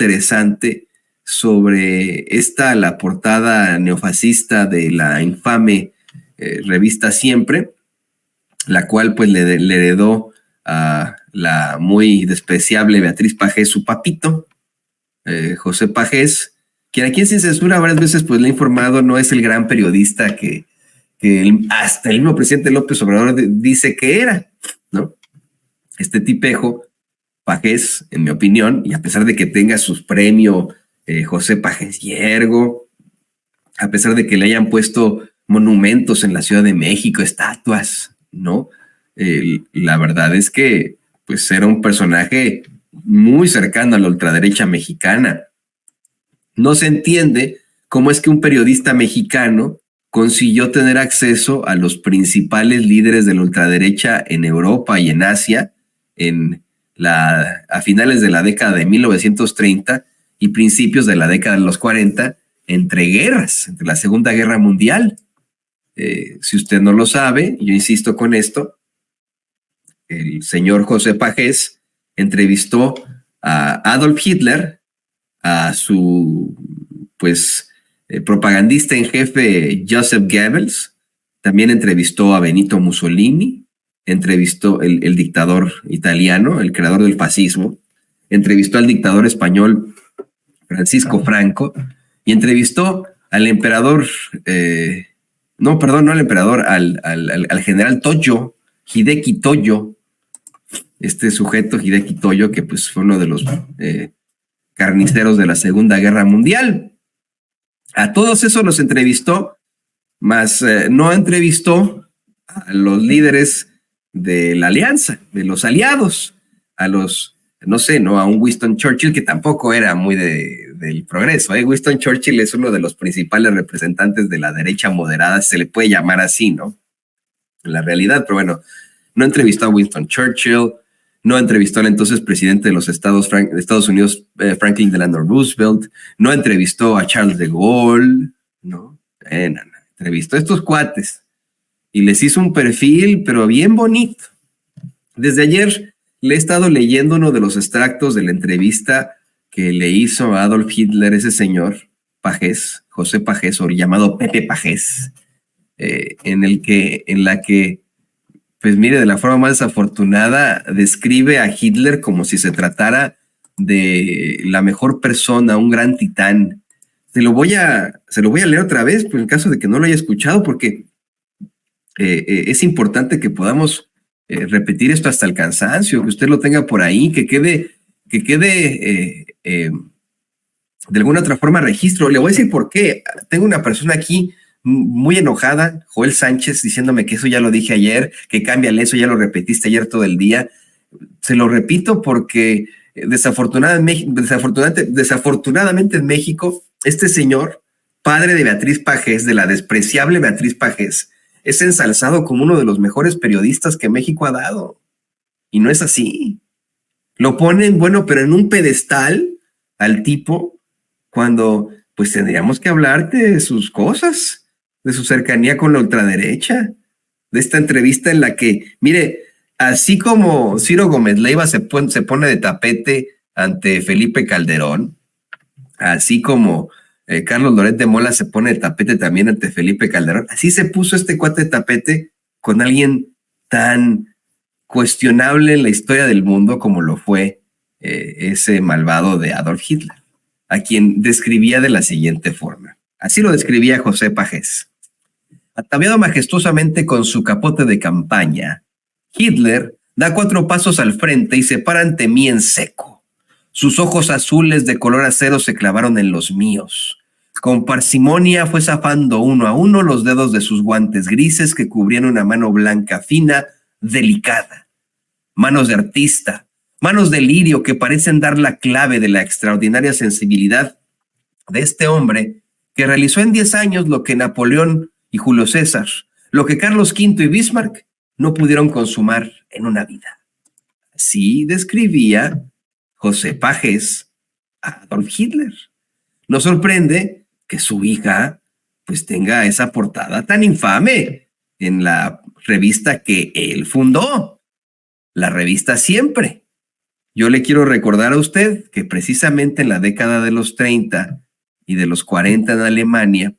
interesante sobre la portada neofascista de la infame revista Siempre, la cual pues le heredó a la muy despreciable Beatriz Pajés su papito, José Pajés, quien aquí en Sin Censura varias veces pues le ha informado no es el gran periodista que hasta el mismo presidente López Obrador dice que era, ¿no? Este tipejo, Pajés, en mi opinión, y a pesar de que tenga sus premios José Pajés Yergo, a pesar de que le hayan puesto monumentos en la Ciudad de México, estatuas, ¿no? La verdad es que pues era un personaje muy cercano a la ultraderecha mexicana. No se entiende cómo es que un periodista mexicano consiguió tener acceso a los principales líderes de la ultraderecha en Europa y en Asia a finales de la década de 1930 y principios de la década de los 40, entre la Segunda Guerra Mundial. Si usted no lo sabe, yo insisto con esto, el señor José Pajés entrevistó a Adolf Hitler, a su propagandista en jefe Joseph Goebbels, también entrevistó a Benito Mussolini, entrevistó el dictador italiano, el creador del fascismo, entrevistó al dictador español Francisco Franco y entrevistó al emperador, al general Toyo, Hideki Toyo, este sujeto Hideki Toyo que pues fue uno de los carniceros de la Segunda Guerra Mundial. A todos esos los entrevistó, más no entrevistó a los líderes de la alianza, de los aliados, a un Winston Churchill que tampoco era muy del progreso. Winston Churchill es uno de los principales representantes de la derecha moderada, se le puede llamar así, ¿no? En la realidad, pero bueno, no entrevistó a Winston Churchill, no entrevistó al entonces presidente de los Estados Unidos, Franklin Delano Roosevelt, no entrevistó a Charles de Gaulle, ¿no? Entrevistó a estos cuates y les hizo un perfil, pero bien bonito. Desde ayer le he estado leyendo uno de los extractos de la entrevista que le hizo a Adolf Hitler ese señor Pajés, José Pajés, o llamado Pepe Pajés, en la que pues mire, de la forma más desafortunada, describe a Hitler como si se tratara de la mejor persona, un gran titán. Se lo voy a leer otra vez, pues en caso de que no lo haya escuchado, porque es importante que podamos repetir esto hasta el cansancio, que usted lo tenga por ahí, que quede de alguna otra forma registro. Le voy a decir por qué. Tengo una persona aquí muy enojada, Joel Sánchez, diciéndome que eso ya lo dije ayer, que cámbiale eso, ya lo repetiste ayer todo el día. Se lo repito porque desafortunadamente en México, este señor, padre de Beatriz Pajés, de la despreciable Beatriz Pajés, es ensalzado como uno de los mejores periodistas que México ha dado. Y no es así. Lo ponen, bueno, pero en un pedestal al tipo, cuando pues tendríamos que hablar de sus cosas, de su cercanía con la ultraderecha, de esta entrevista en la que, mire, así como Ciro Gómez Leiva se pone de tapete ante Felipe Calderón, así como Carlos Loret de Mola se pone de tapete también ante Felipe Calderón, así se puso este cuate de tapete con alguien tan cuestionable en la historia del mundo como lo fue ese malvado de Adolf Hitler, a quien describía de la siguiente forma. Así lo describía José Pajés. Ataviado majestuosamente con su capote de campaña, Hitler da 4 pasos al frente y se para ante mí en seco. Sus ojos azules de color acero se clavaron en los míos. Con parsimonia fue zafando uno a uno los dedos de sus guantes grises que cubrían una mano blanca fina, delicada. Manos de artista, manos de lirio que parecen dar la clave de la extraordinaria sensibilidad de este hombre que realizó en 10 años lo que Napoleón y Julio César, lo que Carlos V y Bismarck no pudieron consumar en una vida. Así describía José Pajés a Adolf Hitler. Nos sorprende que su hija pues tenga esa portada tan infame en la revista que él fundó, la revista Siempre. yo le quiero recordar a usted que precisamente en la década de los 30 y de los 40 en Alemania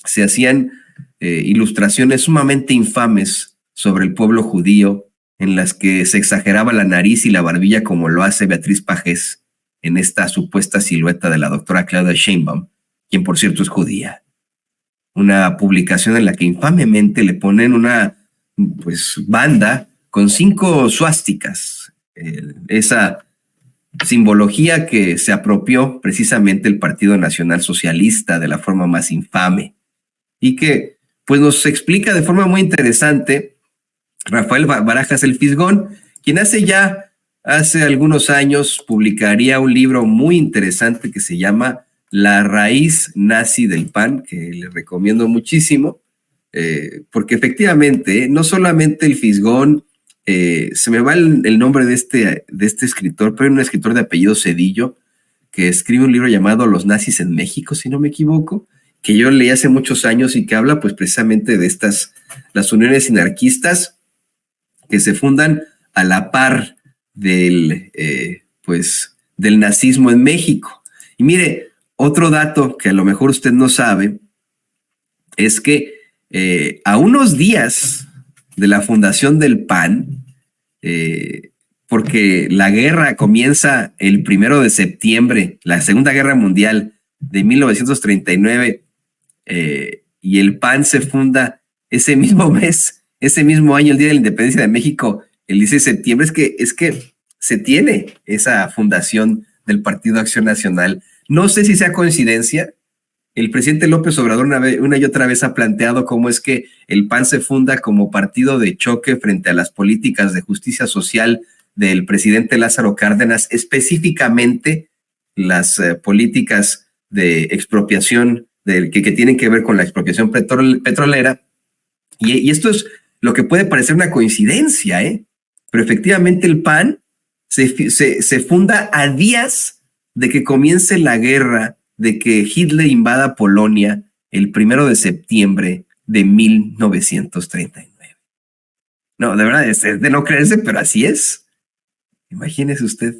se hacían ilustraciones sumamente infames sobre el pueblo judío, en las que se exageraba la nariz y la barbilla como lo hace Beatriz Pajés en esta supuesta silueta de la doctora Claudia Sheinbaum, quien por cierto es judía. Una publicación en la que infamemente le ponen una banda con 5 suásticas, esa simbología que se apropió precisamente el Partido Nacional Socialista de la forma más infame y que pues nos explica de forma muy interesante Rafael Barajas el Fisgón, quien hace algunos años publicaría un libro muy interesante que se llama La raíz nazi del PAN, que le recomiendo muchísimo, porque efectivamente no solamente el Fisgón, se me va el nombre de este escritor, pero es un escritor de apellido Cedillo, que escribe un libro llamado Los nazis en México, si no me equivoco, que yo leí hace muchos años y que habla pues precisamente de las uniones sinarquistas que se fundan a la par del nazismo en México. Y mire, otro dato que a lo mejor usted no sabe es que a unos días de la fundación del PAN, porque la guerra comienza el 1 de septiembre, la Segunda Guerra Mundial de 1939, y el PAN se funda ese mismo mes, ese mismo año, el Día de la Independencia de México, el 16 de septiembre, es que se tiene esa fundación del Partido Acción Nacional. No sé si sea coincidencia. El presidente López Obrador una y otra vez ha planteado cómo es que el PAN se funda como partido de choque frente a las políticas de justicia social del presidente Lázaro Cárdenas, específicamente las políticas de expropiación que tienen que ver con la expropiación petrolera. Y esto es lo que puede parecer una coincidencia, pero efectivamente el PAN se funda a días de que comience la guerra, de que Hitler invada Polonia el 1 de septiembre de 1939. No, de verdad, es de no creerse, pero así es. Imagínese usted,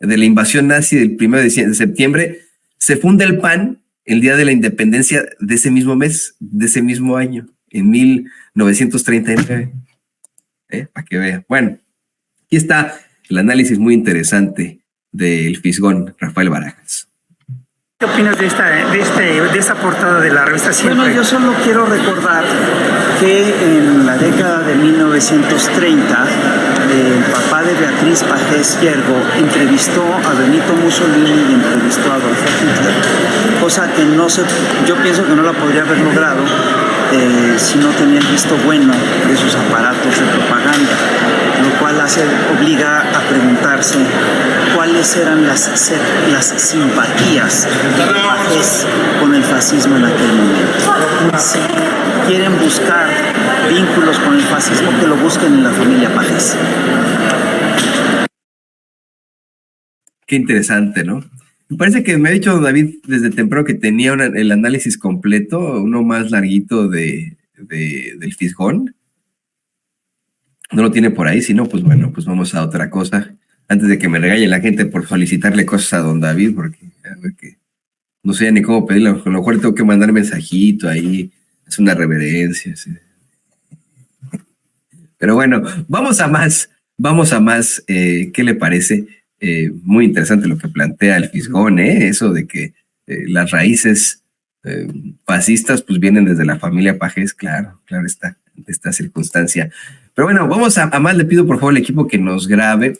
de la invasión nazi del 1 de septiembre, se funda el PAN el día de la independencia de ese mismo mes, de ese mismo año, en 1939. Para que vea. Bueno, aquí está el análisis muy interesante del Fisgón, Rafael Barajas. ¿Qué opinas de esta portada de la revista Siempre? Bueno, yo solo quiero recordar que en la década de 1930, el papá de Beatriz Pajés Yergo entrevistó a Benito Mussolini y entrevistó a Adolfo Hitler, cosa que yo pienso que no la podría haber logrado si no tenía el visto bueno de sus aparatos de propaganda, lo cual obliga a preguntarse cuáles eran las simpatías de Pajés con el fascismo en aquel momento. Si quieren buscar vínculos con el fascismo, que lo busquen en la familia Pajés. Qué interesante, ¿no? Me parece que me ha dicho David desde temprano que tenía el análisis completo, uno más larguito del Fisgón. No lo tiene por ahí, si no, pues bueno, pues vamos a otra cosa. Antes de que me regañe la gente por solicitarle cosas a don David, porque a ver que no sé ni cómo pedirle, a lo mejor tengo que mandar mensajito ahí, es una reverencia. ¿Sí? Pero bueno, vamos a más. ¿Qué le parece? Muy interesante lo que plantea el Fisgón, eso de que las raíces fascistas pues vienen desde la familia Pajés, claro está, de esta circunstancia. Pero bueno, vamos a más. Le pido por favor al equipo que nos grabe